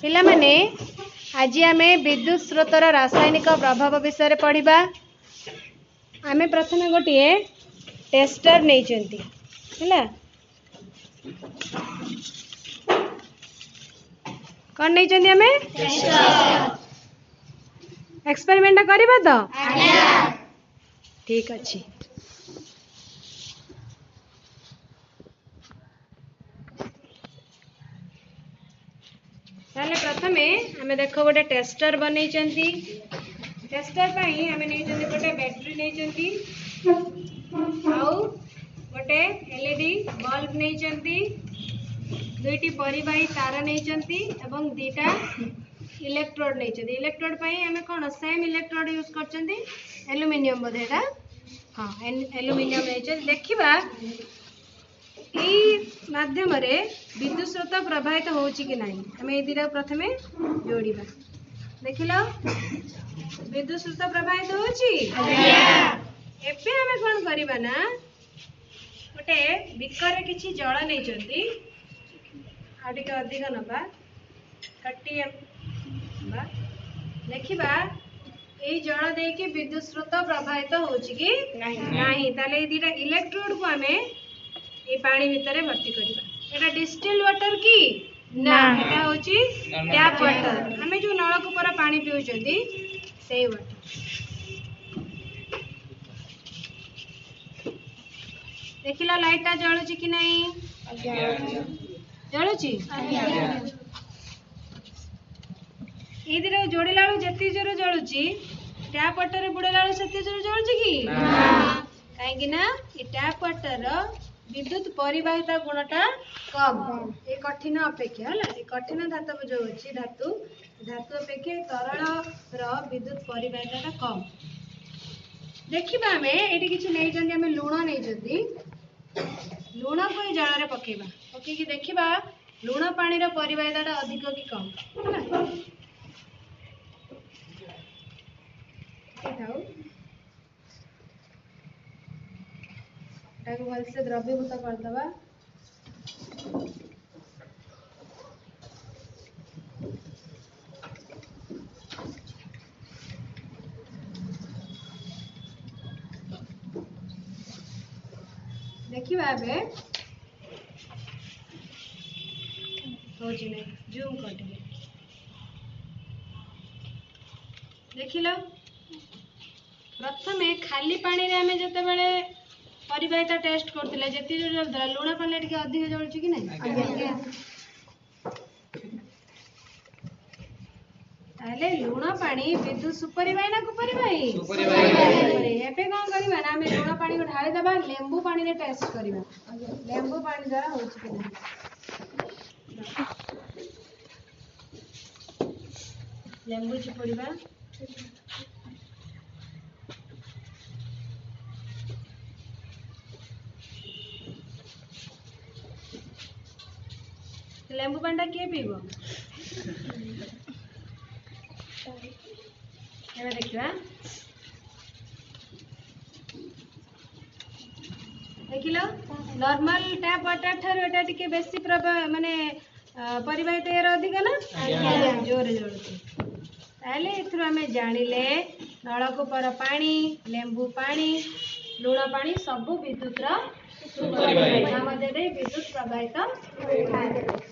पिला माने आज आमे विद्युत स्रोतर रासायनिक प्रभाव विषय पढ़ा। आमे प्रथम गोटे टेस्टर नहीं कौन नहीं आमे एक्सपेरिमेंट करबा तो ठीक अच्छी। ताले प्रथमे आमे देखो गोटे टेस्टर बनै चंती। टेस्टर पई आमे नै चंती गोटे बैटरी नै चंती आउ गोटे एलईडी बल्ब नै चंती, दुईटी परिवाही तार नै चंती एवं दीटा इलेक्ट्रोड नै चंती। इलेक्ट्रोड पई आमे कोन सेम इलेक्ट्रोड यूज कर चंती एल्युमिनियम बोधेटा। हां एल्युमिनियम नै चंती। देखिबा ई माध्यम रे विद्युत स्रोत प्रवाहित होची कि नहीं हमें ए दिरा प्रथमे जोड़ीबा। देखिलो विद्युत स्रोत प्रवाहित होची एबे हमें कोन करिबा ना गोटे बिकर किछि जल नै चंती आ टिके अधिक नबा 30 बा। देखिबा ए जल दे के विद्युत स्रोत प्रवाहित होची कि नहीं ताले ए दिरा इलेक्ट्रोड को हमें ये पानी भितर भर्ती करबा। एटा डिस्टिल वाटर की ना एटा होची टैप वाटर। हमें जो नलकूपर पानी पिउचंदी सेही वाटर। देखिला लाइटा जळुची कि नहीं जळुची ए दिरा जोड़ी लाळू जति जोर जळुची टैप वाटर बुडे लाळू सति जोर जळुची कि काहे कि ना ए टैप वाटर विद्युत परिवाहिता गुणटा कम ए कठिन अपेक्षा है। कठिन धातु जो अच्छी धातु अपेक्षा तरल विद्युत परिवाहिता कम। देखिबा हमें एटी किछि नै जंदी हमें लूण नै जंदी लूण को जल रे पकेबा पकेकी देखिबा लूण पानी रो परिवाहिता अधिक कि कम है। भल से द्रव्यभूत करदबा। देखिबा बे होची नै जूम कर दे। देखिलो प्रथमे खाली पानी रे हमें जते बेले परिवाहिता टेस्ट करथिले जति जो जलदला लूण पानी टिके अधिक जळुची कि नै ताले लूण पानी विद्युत सुपरिवाही ना कुपरिवाही सुपरिवाही। एबे कोन करबा ना हमें लूण पानी को ढाली दबा लेंबू पानी रे टेस्ट करबा लेंबू पानी द्वारा होची कि नै। लेंबू चिपुड़ीबा लेंबू पानी किए पीब देखा देखिल नॉर्मल टैप वाटर ठार एटा टिके बेसी माने परिवाहित यार अधिक ना जोरे जळुची ताले एथुर हमें जानिले नलकूपर पानी लेंबू पानी लूण पानी सब विद्युत मध्य विद्युत प्रवाहित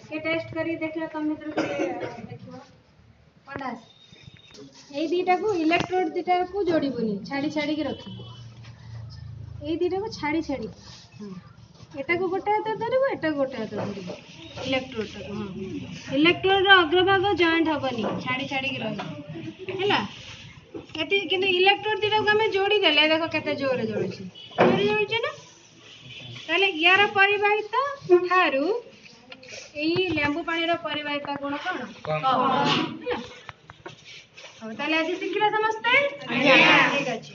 के टेस्ट करी देखला तुम देखिबो पंडा ए दीटा को इलेक्ट्रोड दीटा को जोड़ीबनी छाड़ी छाड़ी के रखिबो ए दीटा को छाड़ी छाड़ी एटा को गोटे हाथ धरबो एटा गोटे हाथ धरबो इलेक्ट्रोड टा हां इलेक्ट्रोड रो अग्रभाग जॉइंट हबनी छाड़ी छाड़ी के रहबो हैला एति किंतु इलेक्ट्रोड दीटा को हमें जोड़ी देले देखो केते जोरे जोड़ुची ना ताले यार परिवाहिता थारु एई लेंबू पानी रो परिवाहिता गुण कोन कम हैला। ताले आज शिखिला समझते ठीक अच्छे।